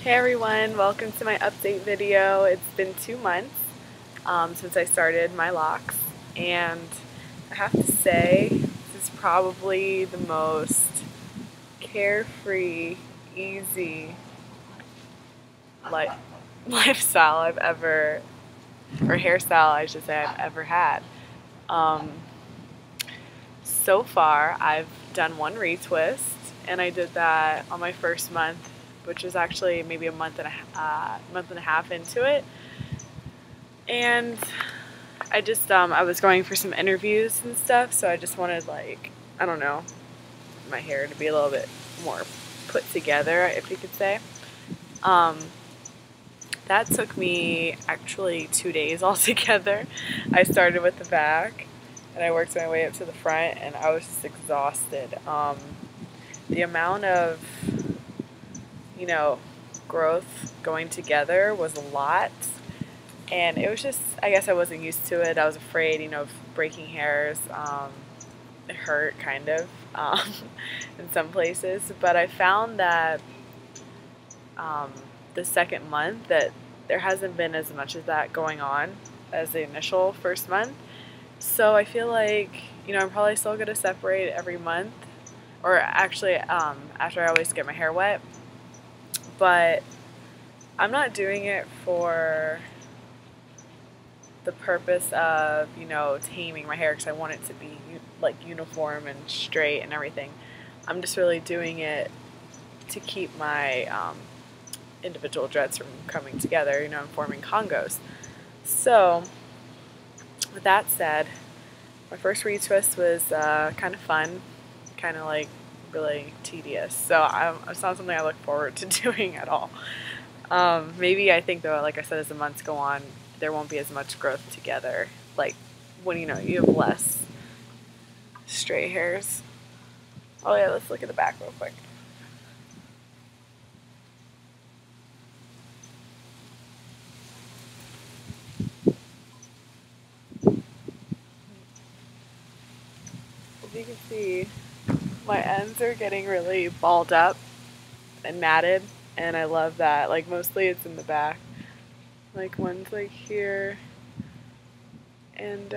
Hey everyone, welcome to my update video. It's been 2 months since I started my locks, and I have to say this is probably the most carefree, easy lifestyle I've ever, or hairstyle I should say, I've ever had. Um, so far I've done one retwist, and I did that on my first month, which was actually maybe a month and a half into it. And I just I was going for some interviews and stuff, so I just wanted, like, I don't know, my hair to be a little bit more put together, if you could say. Um, that took me actually 2 days altogether. I started with the back and I worked my way up to the front, and I was just exhausted. The amount of, you know, growth going together was a lot. And it was just, I guess I wasn't used to it. I was afraid, of breaking hairs. It hurt, kind of, in some places. But I found that the second month that there hasn't been as much of that going on as the initial first month. So I feel like, I'm probably still going to separate every month. Or actually, after I always get my hair wet. But I'm not doing it for the purpose of, taming my hair, because I want it to be like uniform and straight and everything. I'm just really doing it to keep my individual dreads from coming together, and forming congos. So, with that said, my first retwist was kind of fun, kind of like really tedious. So it's not something I look forward to doing at all. Maybe I think, though, like I said, as the months go on, there won't be as much growth together, like when you have less stray hairs. Oh yeah, let's look at the back real quick. As you can see, my ends are getting really balled up and matted, and I love that. Like, mostly it's in the back. Like, one's like here, and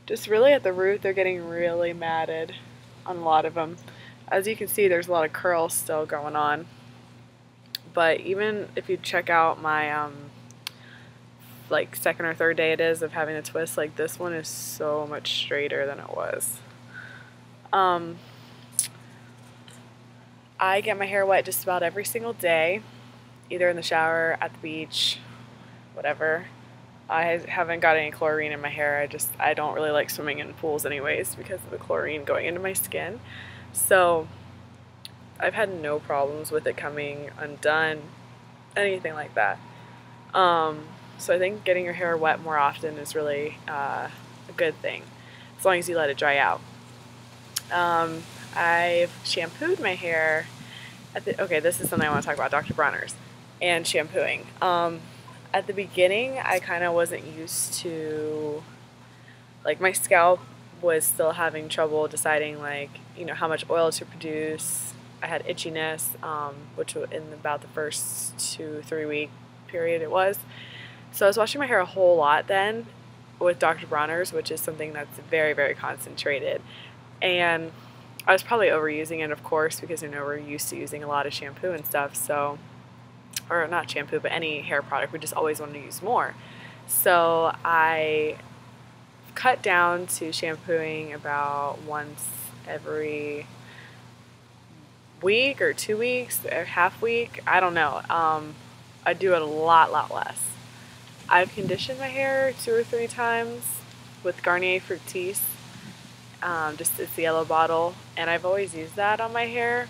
just really at the root, they're getting really matted on a lot of them. As you can see, there's a lot of curls still going on. But even if you check out my like second or third day it is of having a twist, like, this one is so much straighter than it was. I get my hair wet just about every single day, either in the shower, at the beach, whatever. I haven't got any chlorine in my hair. I don't really like swimming in pools anyways because of the chlorine going into my skin. So I've had no problems with it coming undone, anything like that. So I think getting your hair wet more often is really a good thing, as long as you let it dry out. I've shampooed my hair okay, this is something I want to talk about, Dr. Bronner's and shampooing. At the beginning, I kind of wasn't used to, like, my scalp was still having trouble deciding, like, how much oil to produce. I had itchiness, which in about the first 2-3 week period it was. So I was washing my hair a whole lot then with Dr. Bronner's, which is something that's very, very concentrated. And I was probably overusing it, of course, because we're used to using a lot of shampoo and stuff. So, or not shampoo, but any hair product, we just always want to use more. So I cut down to shampooing about once every week or 2 weeks, or half week, I don't know. I do it a lot less. I've conditioned my hair 2 or 3 times with Garnier Fructis. Just it's the yellow bottle, and I've always used that on my hair,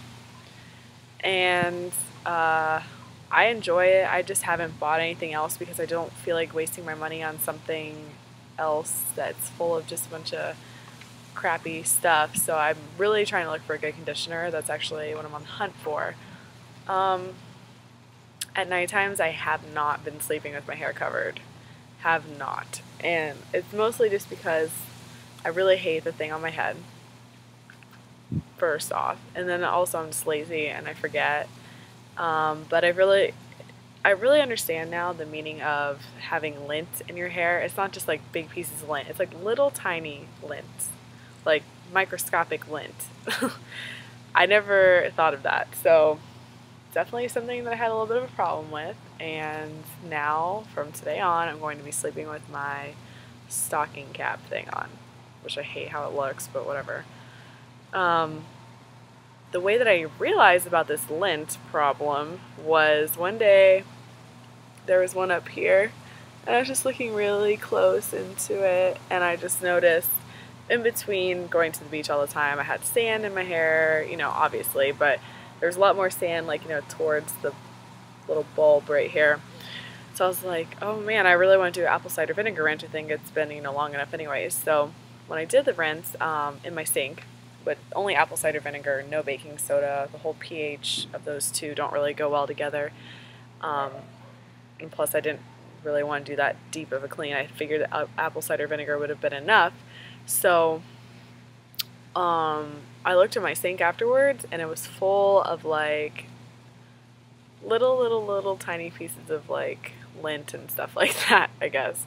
and I enjoy it. I just haven't bought anything else because I don't feel like wasting my money on something else that's full of just a bunch of crappy stuff. So I'm really trying to look for a good conditioner. That's actually what I'm on the hunt for. At night times, I have not been sleeping with my hair covered. Have not. And it's mostly just because I really hate the thing on my head, first off. And then also I'm just lazy and I forget. But I really understand now the meaning of having lint in your hair. It's not just like big pieces of lint. It's like little tiny lint, like microscopic lint. I never thought of that. So definitely something that I had a little bit of a problem with. And now, from today on, I'm going to be sleeping with my stocking cap thing on, which I hate how it looks, but whatever. Um, the way that I realized about this lint problem was one day there was one up here, and I was just looking really close into it, and I just noticed in between going to the beach all the time, I had sand in my hair, you know, obviously, but there's a lot more sand, like, you know, towards the little bulb right here. So I was like, oh man, I really want to do apple cider vinegar rinse. I think it's been, you know, long enough anyways. So when I did the rinse in my sink, with only apple cider vinegar, no baking soda, the whole pH of those two don't really go well together. And plus I didn't really want to do that deep of a clean. I figured that apple cider vinegar would have been enough. So I looked at my sink afterwards, and it was full of like little tiny pieces of like lint and stuff like that, I guess.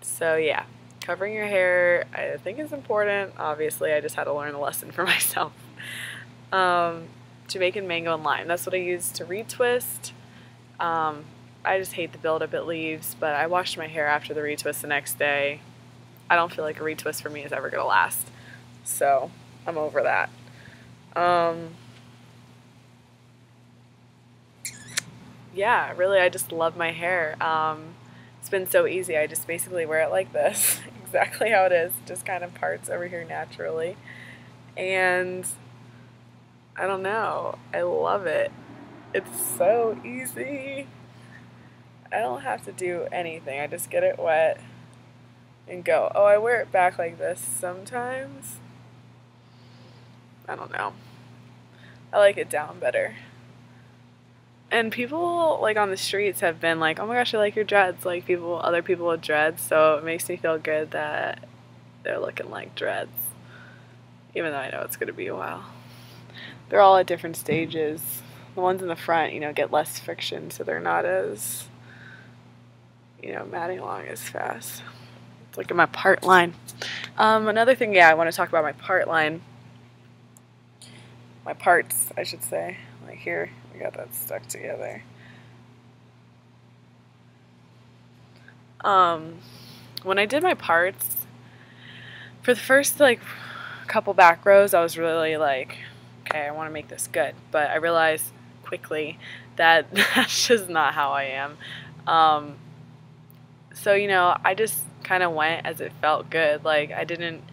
So yeah, covering your hair I think is important. Obviously, I just had to learn a lesson for myself. Jamaican mango and lime, that's what I use to retwist. I just hate the buildup it leaves, but I washed my hair after the retwist the next day. I don't feel like a retwist for me is ever going to last, so I'm over that. Yeah, really, I just love my hair. It's been so easy. I just basically wear it like this, exactly how it is, just kind of parts over here naturally. And I don't know, I love it. It's so easy. I don't have to do anything. I just get it wet and go. Oh, I wear it back like this sometimes. I don't know. I like it down better. And people like on the streets have been like, "Oh my gosh, I like your dreads." Like other people with dreads, so it makes me feel good that they're looking like dreads. Even though I know it's gonna be a while. They're all at different stages. The ones in the front, you know, get less friction, so they're not as, you know, matting along as fast. Look at my part line. Another thing, yeah, I want to talk about my part line. My parts, I should say. Like here, we got that stuck together. When I did my parts, for the first like couple back rows, I was really like, okay, I want to make this good. But I realized quickly that that's just not how I am. So, you know, I just kind of went as it felt good. Like, I didn't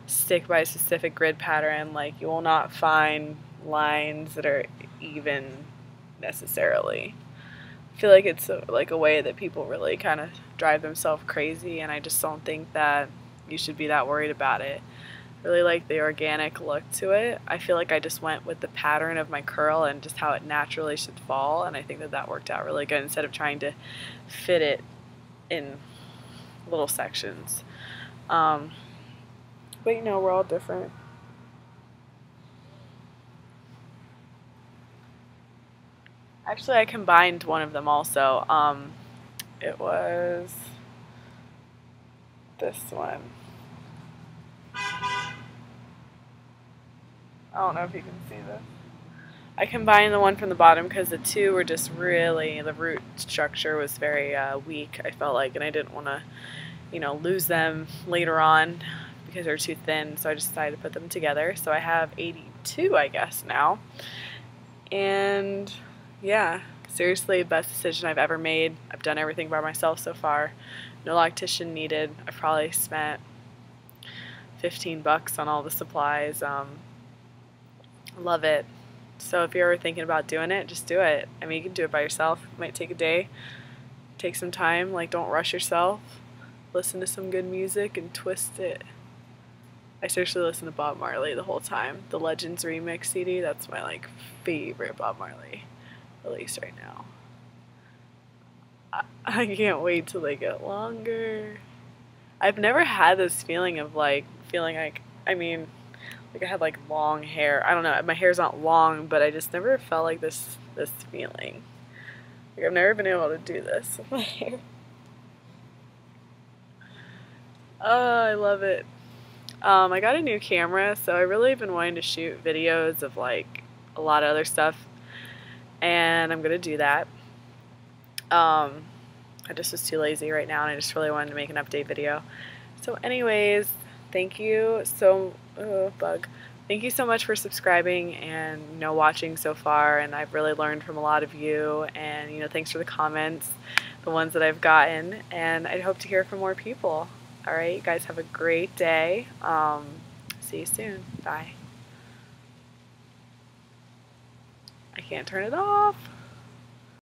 stick by a specific grid pattern. Like, you will not find lines that are even necessarily. I feel like it's like a way that people really kind of drive themselves crazy, and I just don't think that you should be that worried about it. Really like the organic look to it. I feel like I just went with the pattern of my curl and just how it naturally should fall, and I think that that worked out really good instead of trying to fit it in little sections. But you know, we're all different. Actually, I combined one of them also. It was this one. I don't know if you can see this. I combined the one from the bottom because the two were just really, the root structure was very weak, I felt like, and I didn't want to, you know, lose them later on because they're too thin, so I just decided to put them together. So I have 82, I guess, now. And yeah, seriously, best decision I've ever made. I've done everything by myself so far. No loctician needed. I probably spent 15 bucks on all the supplies. Love it. So if you're ever thinking about doing it, just do it. I mean, you can do it by yourself. It might take a day. Take some time. Like, don't rush yourself. Listen to some good music and twist it. I seriously listen to Bob Marley the whole time. The Legends Remix CD, that's my like favorite Bob Marley release right now. I can't wait till they get longer. I've never had this feeling of like, feeling like, I mean, Like I had like long hair. I don't know, my hair's not long, but I just never felt like this feeling. Like I've never been able to do this with my hair. Oh, I love it. I got a new camera, so I really have been wanting to shoot videos of like a lot of other stuff, and I'm gonna do that. I just was too lazy right now, and I just really wanted to make an update video. So anyways, thank you so bug. Thank you so much for subscribing and watching so far, and I've really learned from a lot of you, and thanks for the comments, the ones that I've gotten, and I hope to hear from more people. All right, you guys have a great day. See you soon. Bye. I can't turn it off.